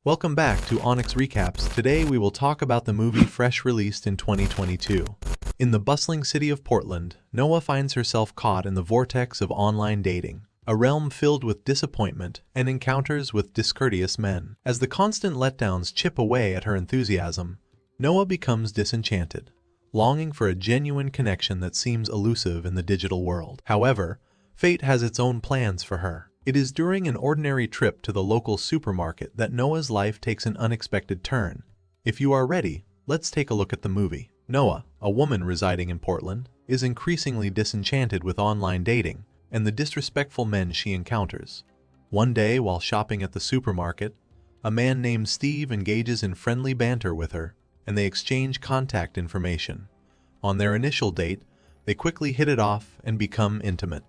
Welcome back to Onyx Recaps. Today we will talk about the movie Fresh, released in 2022. In the bustling city of Portland, Noah finds herself caught in the vortex of online dating, a realm filled with disappointment and encounters with discourteous men. As the constant letdowns chip away at her enthusiasm, Noah becomes disenchanted, longing for a genuine connection that seems elusive in the digital world. However, fate has its own plans for her. It is during an ordinary trip to the local supermarket that Noah's life takes an unexpected turn. If you are ready, let's take a look at the movie. Noah, a woman residing in Portland, is increasingly disenchanted with online dating and the disrespectful men she encounters. One day, while shopping at the supermarket, a man named Steve engages in friendly banter with her, and they exchange contact information. On their initial date, they quickly hit it off and become intimate.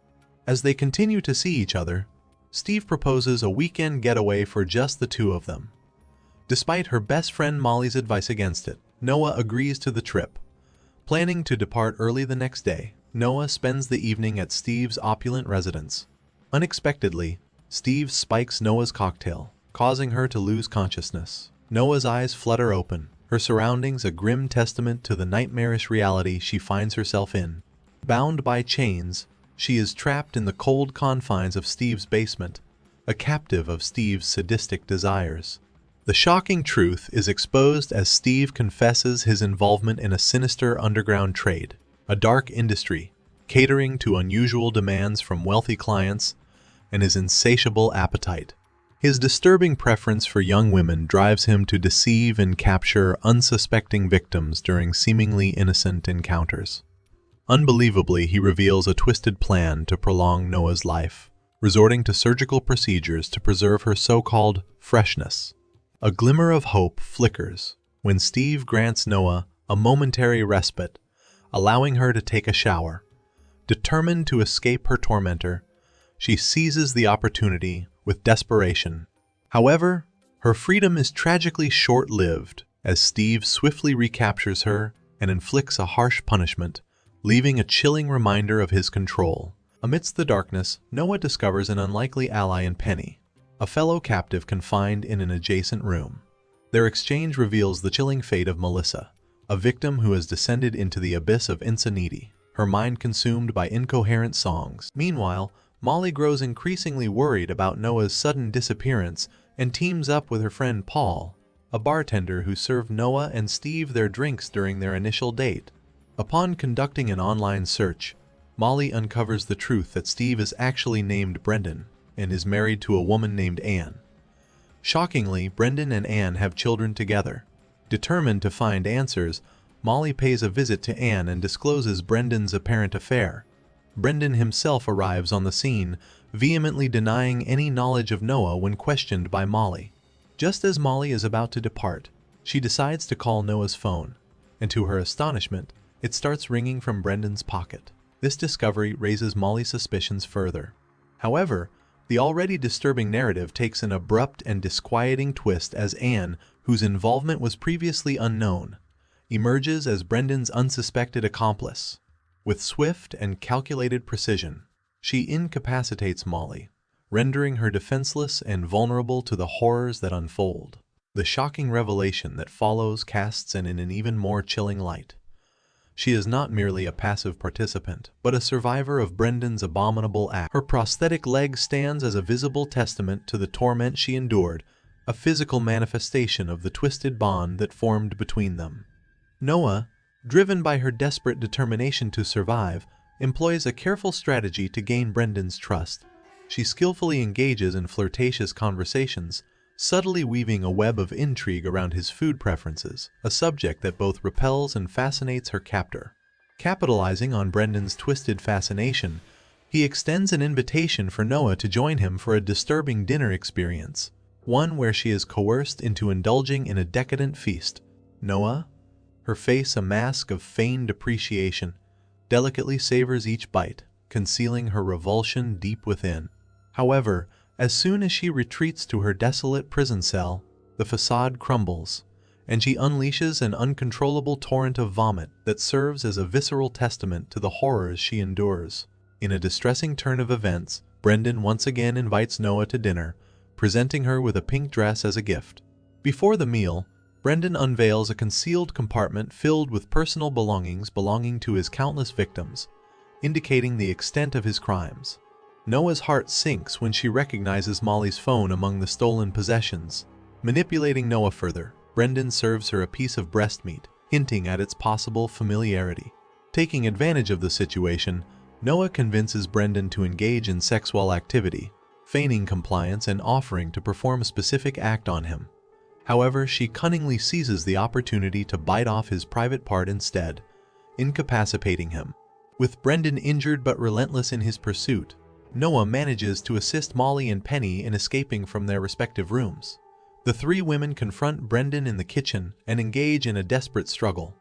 As they continue to see each other, Steve proposes a weekend getaway for just the two of them. Despite her best friend Molly's advice against it, Noah agrees to the trip. Planning to depart early the next day, Noah spends the evening at Steve's opulent residence. Unexpectedly, Steve spikes Noah's cocktail, causing her to lose consciousness. Noah's eyes flutter open, her surroundings a grim testament to the nightmarish reality she finds herself in. Bound by chains, she is trapped in the cold confines of Steve's basement, a captive of Steve's sadistic desires. The shocking truth is exposed as Steve confesses his involvement in a sinister underground trade, a dark industry, catering to unusual demands from wealthy clients and his insatiable appetite. His disturbing preference for young women drives him to deceive and capture unsuspecting victims during seemingly innocent encounters. Unbelievably, he reveals a twisted plan to prolong Noah's life, resorting to surgical procedures to preserve her so-called freshness. A glimmer of hope flickers when Steve grants Noah a momentary respite, allowing her to take a shower. Determined to escape her tormentor, she seizes the opportunity with desperation. However, her freedom is tragically short-lived as Steve swiftly recaptures her and inflicts a harsh punishment, leaving a chilling reminder of his control. Amidst the darkness, Noah discovers an unlikely ally in Penny, a fellow captive confined in an adjacent room. Their exchange reveals the chilling fate of Melissa, a victim who has descended into the abyss of insanity, her mind consumed by incoherent songs. Meanwhile, Molly grows increasingly worried about Noah's sudden disappearance and teams up with her friend Paul, a bartender who served Noah and Steve their drinks during their initial date. Upon conducting an online search, Molly uncovers the truth that Steve is actually named Brendan and is married to a woman named Anne. Shockingly, Brendan and Anne have children together. Determined to find answers, Molly pays a visit to Anne and discloses Brendan's apparent affair. Brendan himself arrives on the scene, vehemently denying any knowledge of Noah when questioned by Molly. Just as Molly is about to depart, she decides to call Noah's phone, and to her astonishment, it starts ringing from Brendan's pocket. This discovery raises Molly's suspicions further. However, the already disturbing narrative takes an abrupt and disquieting twist as Anne, whose involvement was previously unknown, emerges as Brendan's unsuspected accomplice. With swift and calculated precision, she incapacitates Molly, rendering her defenseless and vulnerable to the horrors that unfold. The shocking revelation that follows casts in an even more chilling light. She is not merely a passive participant, but a survivor of Brendan's abominable act. Her prosthetic leg stands as a visible testament to the torment she endured, a physical manifestation of the twisted bond that formed between them. Noah, driven by her desperate determination to survive, employs a careful strategy to gain Brendan's trust. She skillfully engages in flirtatious conversations, subtly weaving a web of intrigue around his food preferences, a subject that both repels and fascinates her captor. Capitalizing on Brendan's twisted fascination, he extends an invitation for Noah to join him for a disturbing dinner experience, one where she is coerced into indulging in a decadent feast. Noah, her face a mask of feigned appreciation, delicately savors each bite, concealing her revulsion deep within. However, as soon as she retreats to her desolate prison cell, the facade crumbles, and she unleashes an uncontrollable torrent of vomit that serves as a visceral testament to the horrors she endures. In a distressing turn of events, Brendan once again invites Noah to dinner, presenting her with a pink dress as a gift. Before the meal, Brendan unveils a concealed compartment filled with personal belongings belonging to his countless victims, indicating the extent of his crimes. Noah's heart sinks when she recognizes Molly's phone among the stolen possessions. Manipulating Noah further, Brendan serves her a piece of breast meat, hinting at its possible familiarity. Taking advantage of the situation, Noah convinces Brendan to engage in sexual activity, feigning compliance and offering to perform a specific act on him. However, she cunningly seizes the opportunity to bite off his private part instead, incapacitating him. With Brendan injured but relentless in his pursuit, Noah manages to assist Molly and Penny in escaping from their respective rooms. The three women confront Brendan in the kitchen and engage in a desperate struggle.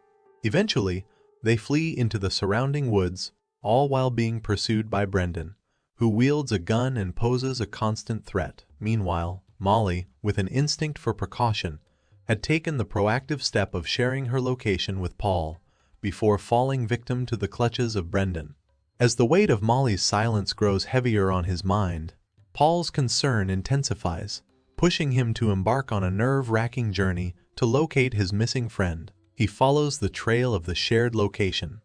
Eventually, they flee into the surrounding woods, all while being pursued by Brendan, who wields a gun and poses a constant threat. Meanwhile, Molly, with an instinct for precaution, had taken the proactive step of sharing her location with Paul before falling victim to the clutches of Brendan. As the weight of Molly's silence grows heavier on his mind, Paul's concern intensifies, pushing him to embark on a nerve-wracking journey to locate his missing friend. He follows the trail of the shared location,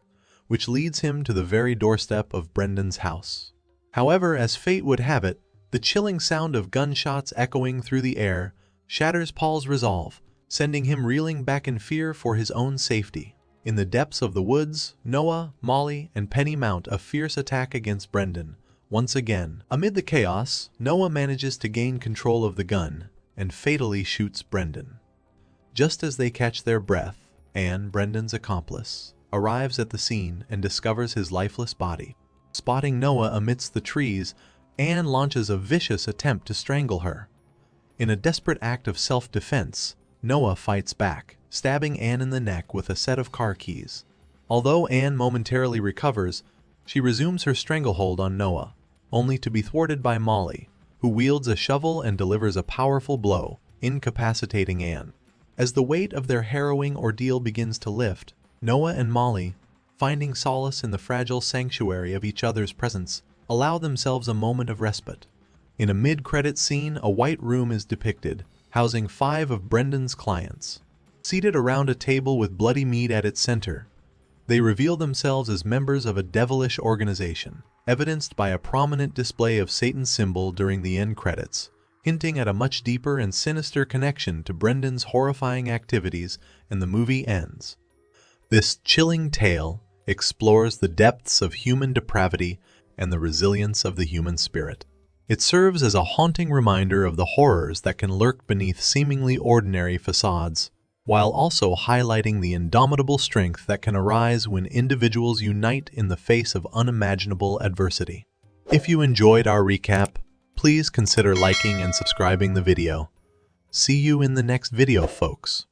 which leads him to the very doorstep of Brendan's house. However, as fate would have it, the chilling sound of gunshots echoing through the air shatters Paul's resolve, sending him reeling back in fear for his own safety. In the depths of the woods, Noah, Molly, and Penny mount a fierce attack against Brendan. Once again, amid the chaos, Noah manages to gain control of the gun and fatally shoots Brendan. Just as they catch their breath, Anne, Brendan's accomplice, arrives at the scene and discovers his lifeless body. Spotting Noah amidst the trees, Anne launches a vicious attempt to strangle her. In a desperate act of self-defense, Noah fights back, stabbing Anne in the neck with a set of car keys. Although Anne momentarily recovers, she resumes her stranglehold on Noah, only to be thwarted by Molly, who wields a shovel and delivers a powerful blow, incapacitating Anne. As the weight of their harrowing ordeal begins to lift, Noah and Molly, finding solace in the fragile sanctuary of each other's presence, allow themselves a moment of respite. In a mid-credit scene, a white room is depicted, housing 5 of Brendan's clients. Seated around a table with bloody meat at its center, they reveal themselves as members of a devilish organization, evidenced by a prominent display of Satan's symbol during the end credits, hinting at a much deeper and sinister connection to Brendan's horrifying activities, and the movie ends. This chilling tale explores the depths of human depravity and the resilience of the human spirit. It serves as a haunting reminder of the horrors that can lurk beneath seemingly ordinary facades, while also highlighting the indomitable strength that can arise when individuals unite in the face of unimaginable adversity. If you enjoyed our recap, please consider liking and subscribing the video. See you in the next video, folks.